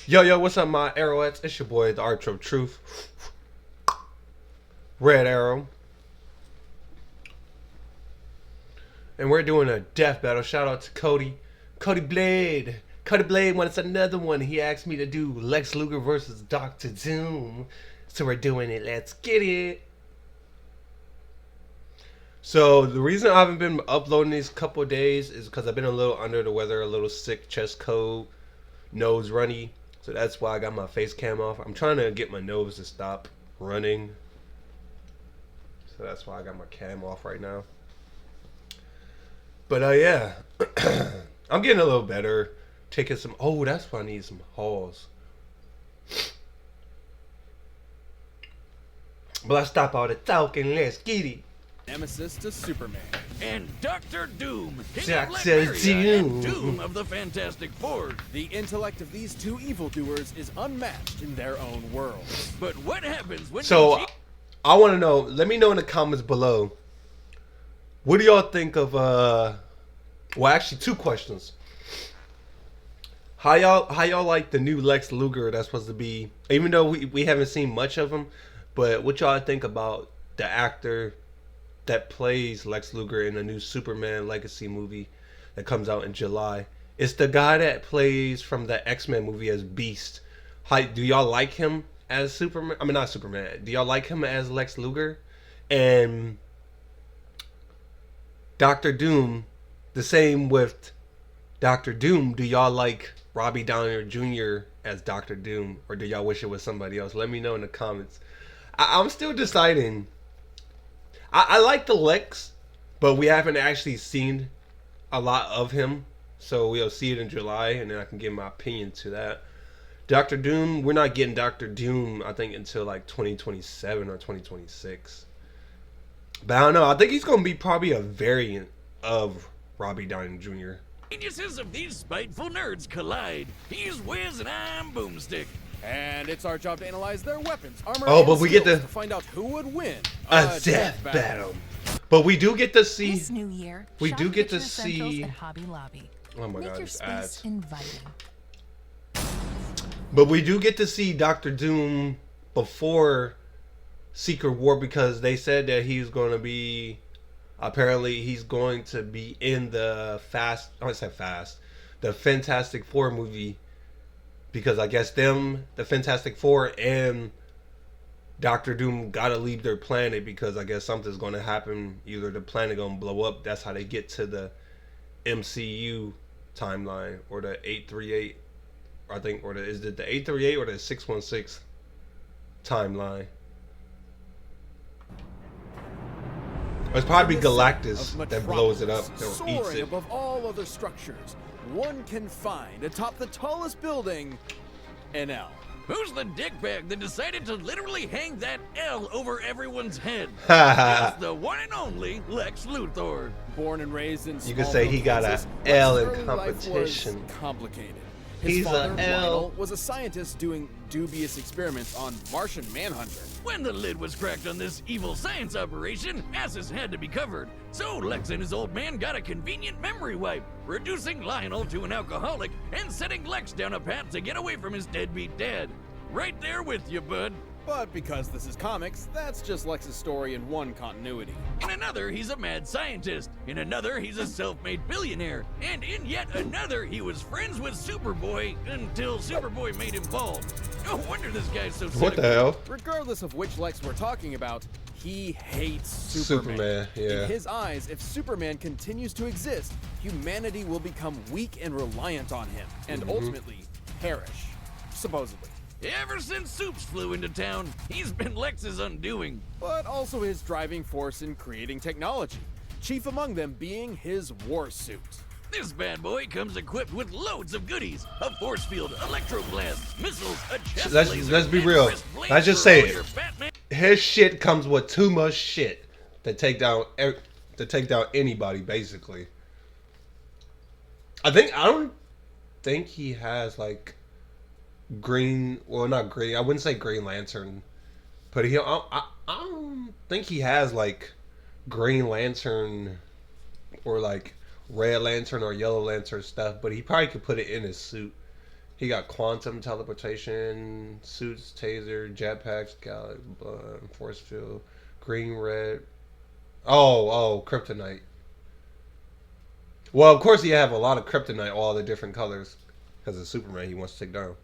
Yo, what's up, my Arrowettes? It's your boy, the Archer of Truth, Red Arrow, and we're doing a death battle. Shout out to Cody Blade. Cody Blade wants another one. He asked me to do Lex Luthor versus Doctor Doom, so we're doing it. Let's get it. So the reason I haven't been uploading these couple of days is because I've been a little under the weather, a little sick, chest cold, nose runny. So that's why I got my face cam off. I'm trying to get my nose to stop running. So that's why I got my cam off right now. But yeah, I'm getting a little better. Taking some, that's why I need some hauls. But let's stop all the talking, let's get it. Nemesis to Superman. And Dr. Doom, King Dr. of Latveria Doom. and Doom of the Fantastic Four. The intellect of these two evildoers is unmatched in their own worlds. But what happens when So I want to know, let me know in the comments below, what do y'all think of, well, actually two questions. How y'all like the new Lex Luthor that's supposed to be, even though we haven't seen much of him, but what y'all think about the actor that plays Lex Luthor in the new Superman Legacy movie that comes out in July? It's the guy that plays from the X-Men movie as Beast. Do y'all like him as Superman? I mean, not Superman. Do y'all like him as Lex Luthor? And Doctor Doom, the same with Doctor Doom. Do y'all like Robbie Downey Jr. as Doctor Doom, or do y'all wish it was somebody else? Let me know in the comments. I'm still deciding. I like the Lex, but we haven't actually seen a lot of him. So we'll see it in July, and then I can give my opinion to that. Doctor Doom, we're not getting Doctor Doom, I think, until like 2027 or 2026. But I don't know. I think he's going to be probably a variant of Robbie Downey Jr. geniuses of these spiteful nerds collide. He's Wiz and I'm Boomstick. And it's our job to analyze their weapons, armor, Oh, and but we get skills to find out who would win a death battle. But we do get to see. This new year, We shop do get to Picture Essentials see. at Hobby Lobby. Oh my Make God, your these space ads. inviting. But we do get to see Doctor Doom before Secret War, because they said that he's going to be. Apparently, he's going to be in the the Fantastic Four movie, because I guess the Fantastic Four and Doctor Doom gotta leave their planet, because I guess something's going to happen. Either the planet going to blow up. That's how they get to the MCU timeline, or the 838. I think, or is it the 838 or the 616 timeline? It's probably Galactus that blows it up, or eats soaring it. above all other structures, one can find atop the tallest building an L. Who's the dickbag that decided to literally hang that L over everyone's head? Ha It's the one and only Lex Luthor. Born and raised in You could say he got a Kansas, L Lex's in early life was competition. complicated. His He's a father, L. Lionel, was a scientist doing dubious experiments on Martian Manhunter. When the lid was cracked on this evil science operation, asses had to be covered. So Lex and his old man got a convenient memory wipe, reducing Lionel to an alcoholic and setting Lex down a path to get away from his deadbeat dad. Right there with you, bud. But because this is comics, that's just Lex's story in one continuity. In another, he's a mad scientist. In another, he's a self-made billionaire. And in yet another, he was friends with Superboy until Superboy made him bald. No wonder this guy's so What the cynical. hell? Regardless of which Lex we're talking about, he hates Superman. Yeah. In his eyes, if Superman continues to exist, humanity will become weak and reliant on him, and ultimately perish. Supposedly. Ever since Soups flew into town, he's been Lex's undoing. But also his driving force in creating technology, chief among them being his war suit. This bad boy comes equipped with loads of goodies: a force field, electroblasts, missiles, a chest laser, Let's be and real. wrist blades Let's just for say all it. your Batman. His shit comes with too much shit to take down anybody, basically. I don't think he has like green. Well, not green. I wouldn't say Green Lantern, but I don't think he has like Green Lantern or like Red Lantern or Yellow Lantern stuff. But he probably could put it in his suit He got quantum teleportation, suits, taser, jetpacks, force field, green, red. Oh, kryptonite. Well, of course he have a lot of kryptonite, all the different colors, because it's Superman he wants to take down.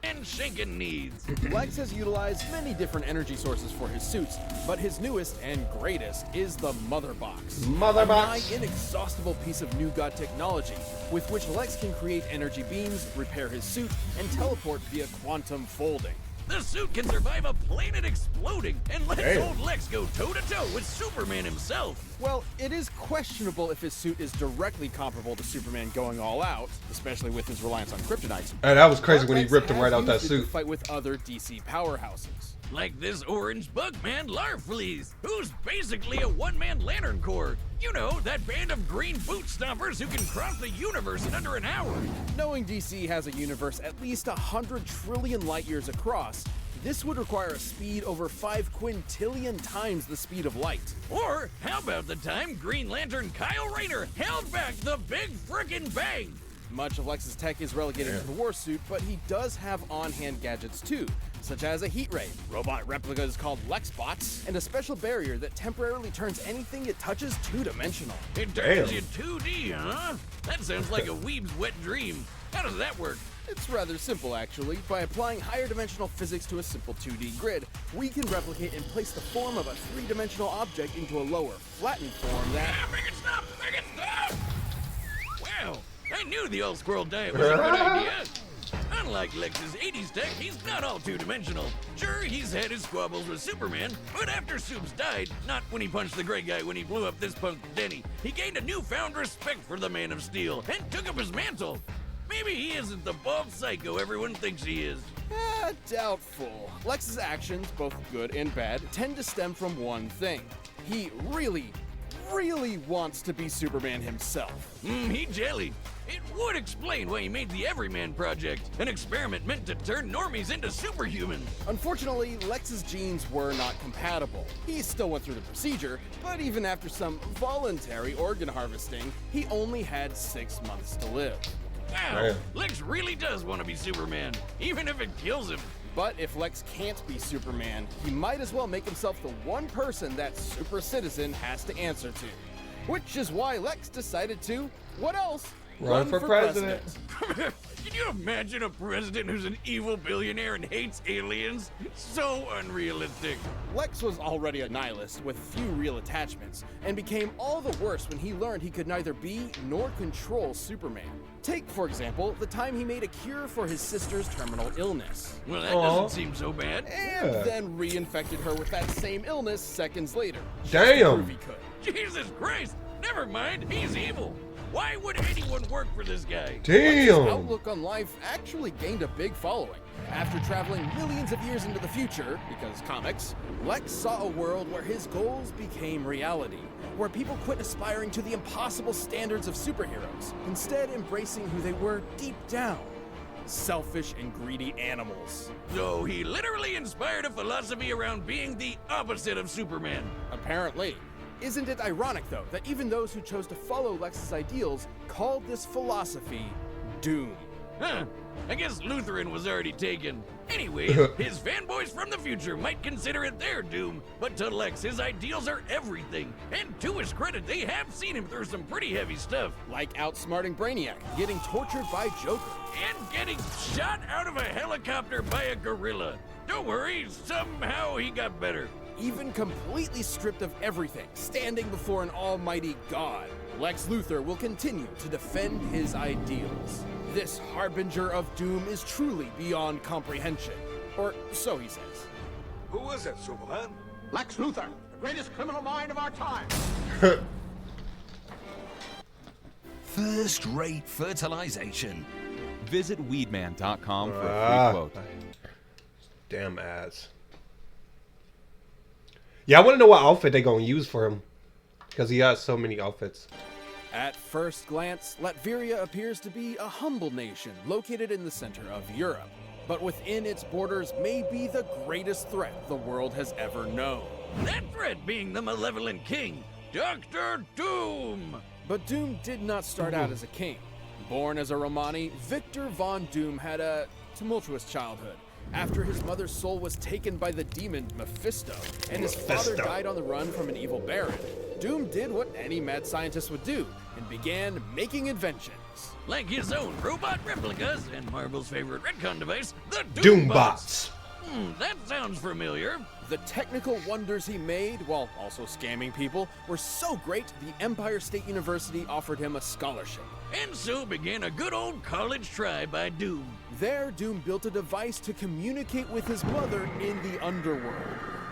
And shaken needs. Lex has utilized many different energy sources for his suits, but his newest and greatest is the Mother Box. Mother Box. A nigh inexhaustible piece of new god technology with which Lex can create energy beams, repair his suit, and teleport via quantum folding. The suit can survive a planet exploding and lets Damn. old Lex go toe-to-toe with Superman himself. Well, it is questionable if his suit is directly comparable to Superman going all out, especially with his reliance on kryptonite. And that was crazy But when he Lex ripped him has right out that used it to suit. fight with other DC powerhouses. Like this orange bug man, Larfleeze, who's basically a one-man Lantern Corps. You know, that band of green boot stompers who can cross the universe in under an hour. Knowing DC has a universe at least 100 trillion light years across, this would require a speed over 5 quintillion times the speed of light. Or how about the time Green Lantern Kyle Rayner held back the big frickin' bang? Much of Lex's tech is relegated to the war suit, but he does have on-hand gadgets too, such as a heat ray, robot replicas called Lexbots, and a special barrier that temporarily turns anything it touches two-dimensional. It turns you 2D, huh? That sounds like a weeb's wet dream. How does that work? It's rather simple, actually. By applying higher dimensional physics to a simple 2D grid, we can replicate and place the form of a three-dimensional object into a lower, flattened form that... Make it stop! Make it stop! Wow, I knew the old squirrel diet was a good idea. Unlike Lex's 80s tech, he's not all two-dimensional. Sure, he's had his squabbles with Superman, but after Supes died, not when he punched the gray guy when he blew up this punk Denny, he gained a newfound respect for the Man of Steel and took up his mantle. Maybe he isn't the bald psycho everyone thinks he is. Doubtful. Lex's actions, both good and bad, tend to stem from one thing. He really wants to be Superman himself. He jellied. It would explain why he made the Everyman Project, an experiment meant to turn normies into superhumans. Unfortunately, Lex's genes were not compatible. He still went through the procedure, but even after some voluntary organ harvesting, he only had 6 months to live. Wow, Damn. Lex really does want to be Superman, even if it kills him. But if Lex can't be Superman, he might as well make himself the one person that super citizen has to answer to. Which is why Lex decided to, what else? Run for president. Can you imagine a president who's an evil billionaire and hates aliens? So unrealistic. Lex was already a nihilist with few real attachments, and became all the worse when he learned he could neither be nor control Superman. Take, for example, the time he made a cure for his sister's terminal illness. Well, that Aw. doesn't seem so bad. And Yeah. then reinfected her with that same illness seconds later. just to Damn. prove he could. Jesus Christ! Never mind, he's evil. Why would anyone work for this guy? Lex's Damn. outlook on life actually gained a big following. After traveling millions of years into the future, because comics, Lex saw a world where his goals became reality, where people quit aspiring to the impossible standards of superheroes, instead embracing who they were deep down. Selfish and greedy animals. So he literally inspired a philosophy around being the opposite of Superman. Apparently. Isn't it ironic, though, that even those who chose to follow Lex's ideals called this philosophy doom? Huh. I guess Lutheran was already taken. Anyway, his fanboys from the future might consider it their doom, but to Lex, his ideals are everything. And to his credit, they have seen him through some pretty heavy stuff. Like outsmarting Brainiac, getting tortured by Joker. And getting shot out of a helicopter by a gorilla. Don't worry, somehow he got better. Even completely stripped of everything, standing before an almighty God, Lex Luthor will continue to defend his ideals. This harbinger of doom is truly beyond comprehension. Or so he says. Who is it, Superman? Lex Luthor, the greatest criminal mind of our time. First-rate fertilization. Visit weedman.com for a Ah. free quote. Damn ass. Yeah, I want to know what outfit they gonna use for him, because he has so many outfits. At first glance, Latveria appears to be a humble nation located in the center of Europe, but within its borders may be the greatest threat the world has ever known. That threat being the malevolent king, Dr. Doom. But Doom did not start out as a king. Born as a Romani, Victor Von Doom had a tumultuous childhood. After his mother's soul was taken by the demon Mephisto, and his father died on the run from an evil baron, Doom did what any mad scientist would do, and began making inventions. Like his own robot replicas and Marvel's favorite retcon device, the Doombots. That sounds familiar. The technical wonders he made, while also scamming people, were so great the Empire State University offered him a scholarship. And so began a good old college try by Doom. There, Doom built a device to communicate with his mother in the underworld.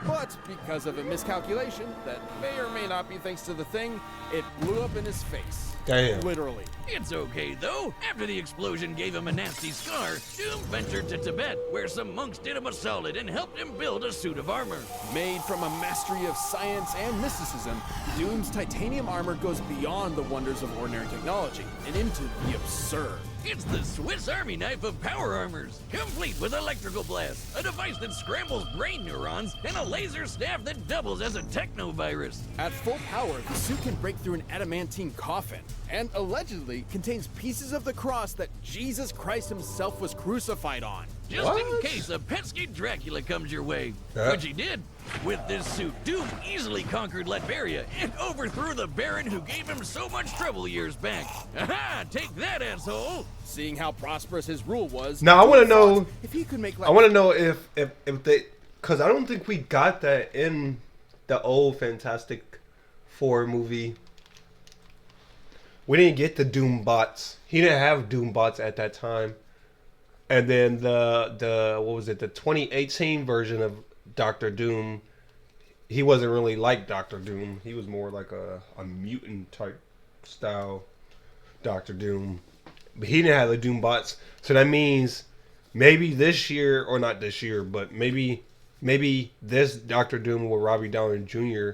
But because of a miscalculation that may or may not be thanks to the thing, it blew up in his face. Damn. Literally. It's okay though. After the explosion gave him a nasty scar, Doom ventured to Tibet, where some monks did him a solid and helped him build a suit of armor. Made from a mastery of science and mysticism, Doom's titanium armor goes beyond the wonders of ordinary technology and into the absurd. It's the Swiss Army knife of power armors, complete with electrical blast, a device that scrambles brain neurons, and a laser staff that doubles as a technovirus. At full power, the suit can break through an adamantine coffin, and allegedly contains pieces of the cross that Jesus Christ himself was crucified on. Just in case a pesky Dracula comes your way, which he did. With this suit, Doom easily conquered Latveria and overthrew the Baron who gave him so much trouble years back. Aha! Take that, asshole! Seeing how prosperous his rule was, Now I want to know if he could make I want to know if they, because I don't think we got that in the old Fantastic Four movie. We didn't get the Doom bots. He didn't have Doom bots at that time. And then the what was it? The 2018 version of Doctor Doom. He wasn't really like Doctor Doom. He was more like a mutant type style Doctor Doom. But he didn't have the Doom bots. So that means maybe this year, or not this year, but maybe this Doctor Doom with Robbie Downey Jr.,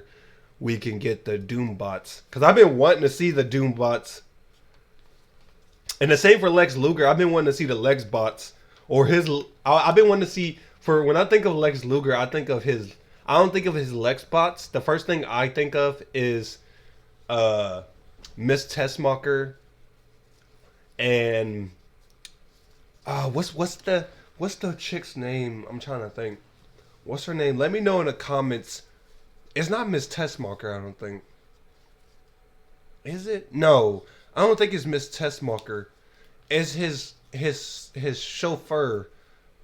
we can get the Doom bots. Because I've been wanting to see the Doom bots. And the same for Lex Luthor. I've been wanting to see the Lex bots. Or his... I've been wanting to see... For when I think of Lex Luthor, I think of his... I don't think of his Lex bots. The first thing I think of is Miss Tessmacher and what's the chick's name? I'm trying to think. What's her name? Let me know in the comments. It's not Miss Tessmacher, I don't think. Is it? No, I don't think it's Miss Tessmacher. It's his chauffeur,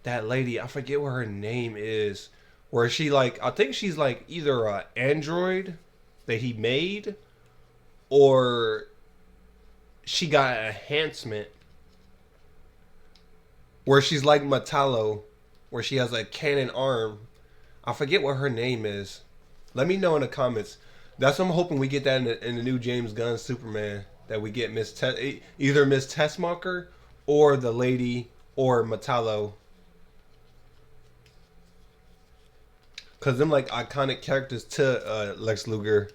that lady. I forget what her name is. Where she like, I think she's like either an android that he made, or she got an enhancement where she's like Metallo, where she has a cannon arm. I forget what her name is. Let me know in the comments. That's what I'm hoping we get that in the new James Gunn Superman. That we get either Miss Tessmacher or the lady or Metallo. Because them like iconic characters to Lex Luthor.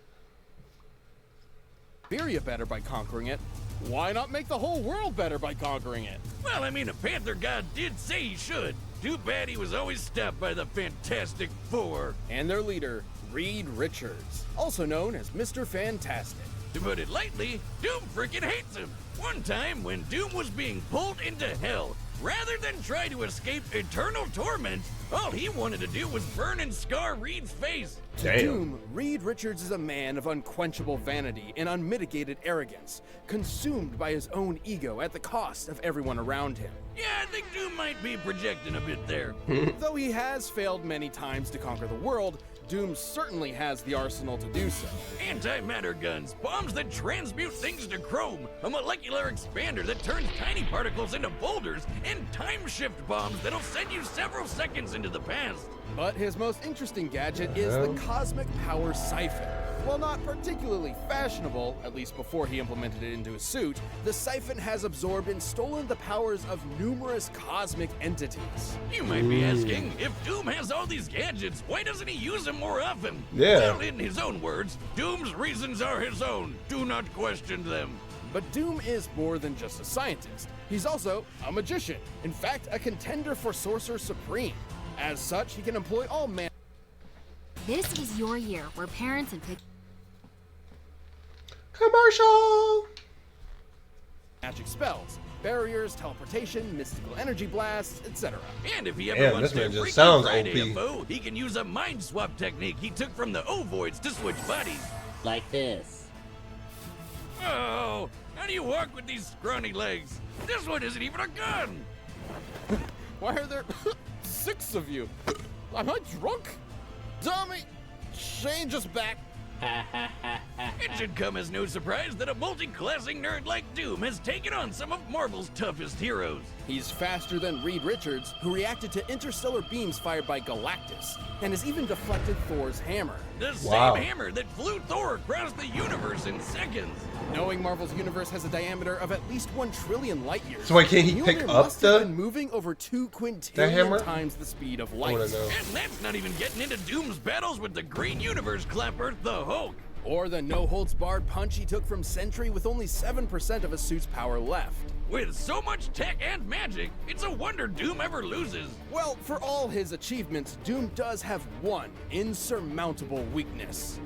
Latveria better by conquering it. Why not make the whole world better by conquering it? Well, I mean, a Panther God did say he should. Too bad he was always stopped by the Fantastic Four. And their leader, Reed Richards, also known as Mr. Fantastic. To put it lightly, Doom freaking hates him. One time, when Doom was being pulled into hell, rather than try to escape eternal torment, all he wanted to do was burn and scar Reed's face. To Doom, Reed Richards is a man of unquenchable vanity and unmitigated arrogance, consumed by his own ego at the cost of everyone around him. Yeah, I think Doom might be projecting a bit there. Though he has failed many times to conquer the world, Doom certainly has the arsenal to do so. Antimatter guns, bombs that transmute things to chrome, a molecular expander that turns tiny particles into boulders, and time shift bombs that'll send you several seconds into the past. But his most interesting gadget is the Cosmic Power Siphon. While not particularly fashionable, at least before he implemented it into his suit, the siphon has absorbed and stolen the powers of numerous cosmic entities. You might be asking, if Doom has all these gadgets, why doesn't he use them more often? Yeah. Well, in his own words, Doom's reasons are his own. Do not question them. But Doom is more than just a scientist. He's also a magician. In fact, a contender for Sorcerer Supreme. As such, he can employ all man. This is your year where parents and Commercial. magic spells, barriers, teleportation, mystical energy blasts, etc. And if he ever Damn, wants this man to just Freaky sounds Friday OP. a foe, he can use a mind swap technique he took from the Ovoids to switch bodies. Like this. Oh, how do you walk with these scrawny legs? This one isn't even a gun. Why are there 6 of you? Am I drunk? Dummy! Change us back. It should come as no surprise that a multi-classing nerd like Doom has taken on some of Marvel's toughest heroes. He's faster than Reed Richards, who reacted to interstellar beams fired by Galactus, and has even deflected Thor's hammer. The Wow. same hammer that flew Thor across the universe in seconds. Knowing Marvel's universe has a diameter of at least 1 trillion light years, So why can't he Mjolnir pick up must have the been moving over 2 the hammer? quintillion times the speed of I light. wanna know. And that's not even getting into Doom's battles with the Green Universe Clapper, the Hulk. Or the no-holds-barred punch he took from Sentry with only 7% of his suit's power left. With so much tech and magic, it's a wonder Doom ever loses. Well, for all his achievements, Doom does have one insurmountable weakness.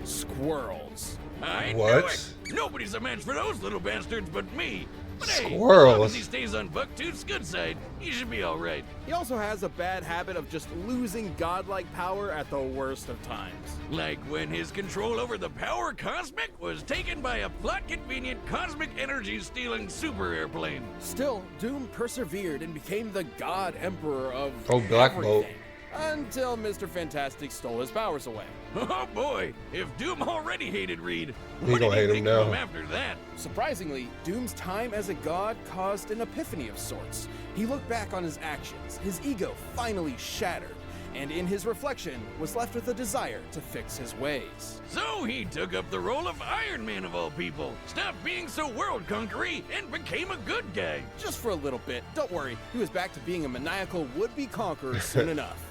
Squirrels. I knew What? it. Nobody's a match for those little bastards but me. But hey, as long Squirrels. as he stays on Bucktooth's good side, he should be all right. He also has a bad habit of just losing godlike power at the worst of times. Like when his control over the Power Cosmic was taken by a plot-convenient cosmic energy-stealing super airplane. Still, Doom persevered and became the God Emperor of Oh, Black Bolt. everything. Until Mr. Fantastic stole his powers away. Oh boy, if Doom already hated Reed, He what gonna did hate him think now. of him after that? Surprisingly, Doom's time as a god caused an epiphany of sorts. He looked back on his actions, his ego finally shattered, and in his reflection was left with a desire to fix his ways. So he took up the role of Iron Man of all people, stopped being so world-conquery, and became a good guy. Just for a little bit, don't worry, he was back to being a maniacal would-be conqueror soon enough.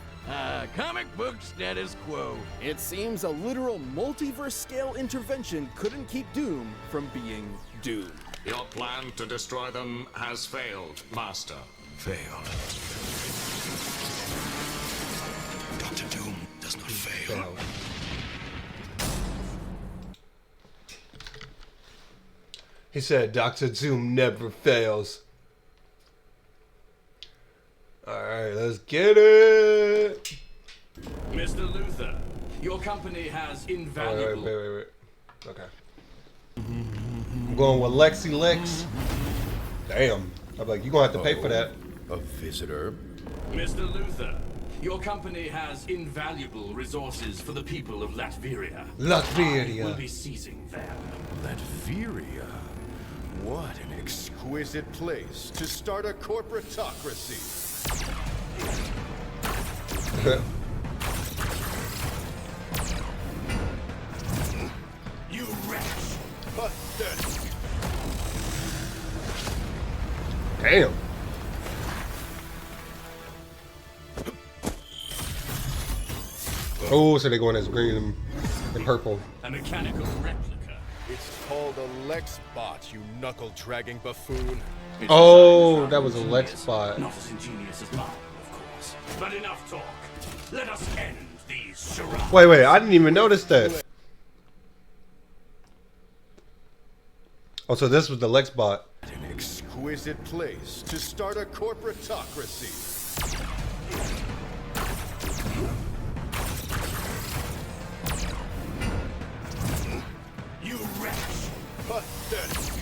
Comic book status quo. It seems a literal multiverse-scale intervention couldn't keep Doom from being Doom. Your plan to destroy them has failed, Master. Failed. Dr. Doom does not fail. He said, Dr. Doom never fails. Alright, let's get it. Mr. Luthor, your company has invaluable... Wait. Okay. I'm going with Lex. Damn. I'm like, you're going to have to pay for that. A visitor? Mr. Luthor, your company has invaluable resources for the people of Latveria. Latveria. I will be seizing them. Latveria? What an exquisite place to start a corporatocracy. You wretch! Pathetic. Damn. Oh, so they're going as green and purple. A mechanical replica. It's called a Lex bot, you knuckle-dragging buffoon. Its Oh, design is that was a rather Lex ingenious, bot. Not as ingenious as mine, of course. But enough talk. Let us end these charades. Wait, I didn't even notice that. Oh, so this was the Lex bot. An exquisite place to start a corporatocracy. You wretch! Pathetic.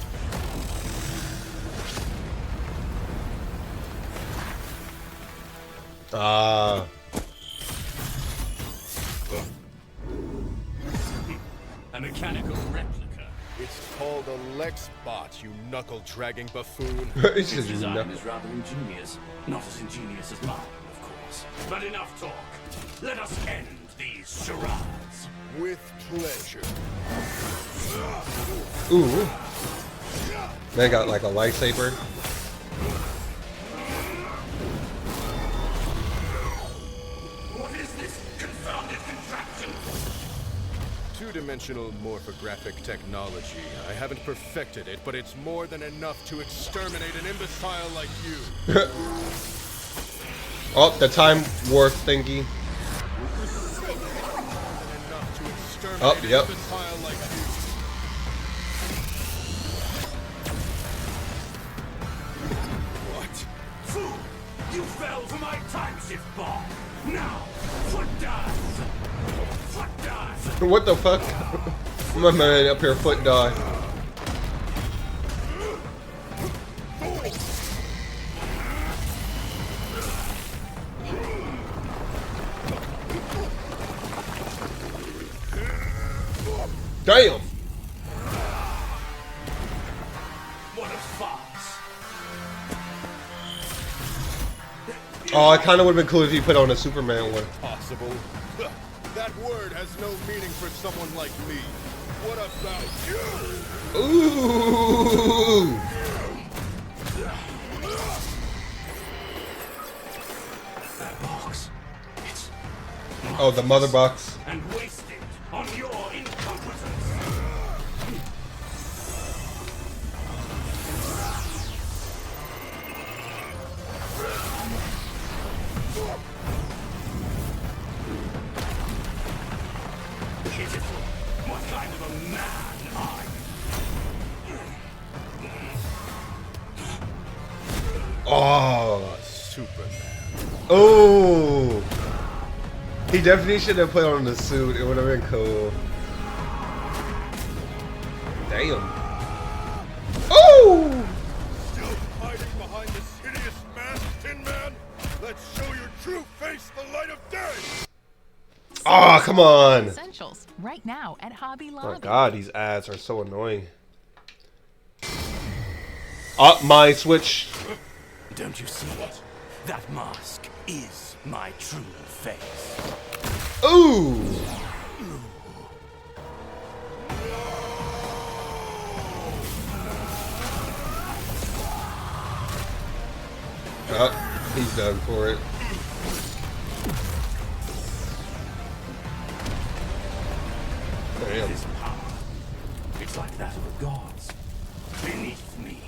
Ah. A mechanical replica. It's called a Lex bot, you knuckle-dragging buffoon. It's Its just design nothing. is rather ingenious. Not as ingenious as mine, of course. But enough talk. Let us end these charades. With pleasure. Ooh. They got like a lightsaber. What is this confounded contraption? Two-dimensional morphographic technology. I haven't perfected it, but it's more than enough to exterminate an imbecile like you. Oh, the time warp thingy. Enough to exterminate Oh, an yep. imbecile like you. fell to my time shift bar. Now, foot dive. Foot dive. What the fuck? My man up here foot dive. Damn! What a farce. Oh, it kind of would have been cool if you put on a Superman one. Possible. That word has no meaning for someone like me. What about you? Ooh! That box. It's Oh, the mother box. and wasted on your incompetence. Pitiful. What kind of a man are you? Oh. Superman. Oh. He definitely should have put on the suit. It would have been cool. Damn. Oh! Still hiding behind this hideous mask, Tin Man? Let's show your true face the light of day! Oh, come on. Essentials right now at Hobby Lobby. Oh my god, these ads are so annoying. Up my switch. Don't you see it? That mask is my true face. Ooh. Oh, he's done for it. Damn. This power, it's like that of the gods beneath me.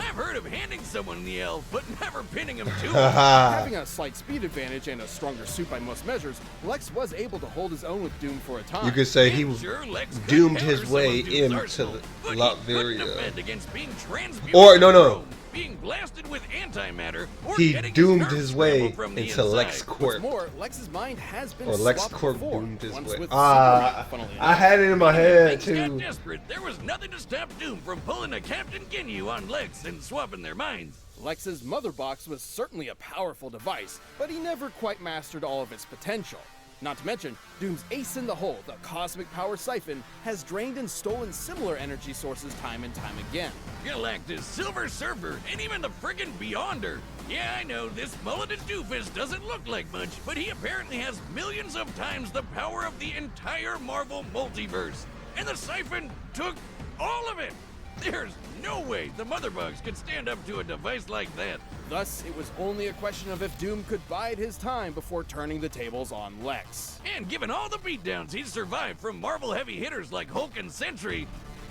I've heard of handing someone the L, but never pinning him to it. Having a slight speed advantage and a stronger suit by most measures, Lex was able to hold his own with Doom for a time. You could say he Sure, Lex could doomed hammer his some way of Doom's into arsenal, the but he couldn't Latveria. defend against being transmuted Or, no, into no. Rome, being blasted with antimatter, or He getting doomed nerves his way scrambled from the into Lex inside. Corp. What's more, Lex's mind has been Or Lex swapped Corp before, doomed his once way. with Ah, Superman, funnily I enough. had it in my head Things got too. desperate. There was nothing to stop Doom from pulling a Captain Ginyu on Lex and swapping their minds. Lex's mother box was certainly a powerful device, but he never quite mastered all of its potential. Not to mention, Doom's ace in the hole, the cosmic power siphon, has drained and stolen similar energy sources time and time again. Galactus, Silver Surfer, and even the friggin' Beyonder. Yeah, I know, this mulleted doofus doesn't look like much, but he apparently has millions of times the power of the entire Marvel multiverse. And the siphon took all of it! There's no way the Mother Bugs could stand up to a device like that. Thus, it was only a question of if Doom could bide his time before turning the tables on Lex. And given all the beatdowns he's survived from Marvel heavy hitters like Hulk and Sentry,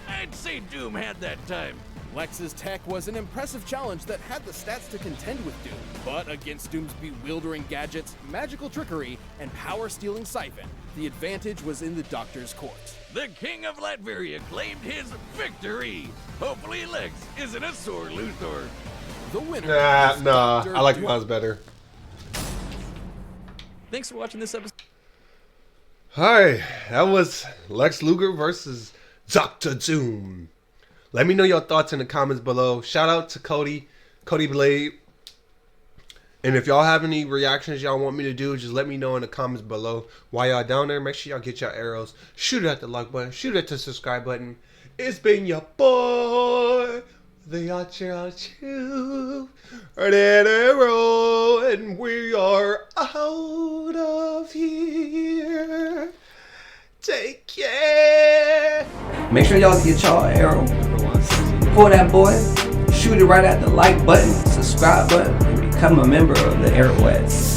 I'd say Doom had that time. Lex's tech was an impressive challenge that had the stats to contend with Doom, but against Doom's bewildering gadgets, magical trickery, and power-stealing siphon, the advantage was in the Doctor's court. The King of Latveria claimed his victory. Hopefully Lex isn't a sore Luthor. The winner Nah, is nah. Dr. I like Doom. mine's better. Thanks for watching this episode. Hi, that was Lex Luthor versus Dr. Doom. Let me know your thoughts in the comments below. Shout out to Cody Blade. And if y'all have any reactions y'all want me to do, just let me know in the comments below. While y'all down there, make sure y'all get your arrows. Shoot it at the like button. Shoot it at the subscribe button. It's been your boy, the Archer Red Arrow, and we are out of here. Take care. Make sure y'all get y'all arrow. Pull that boy, shoot it right at the like button, subscribe button, and become a member of the Arrowettes.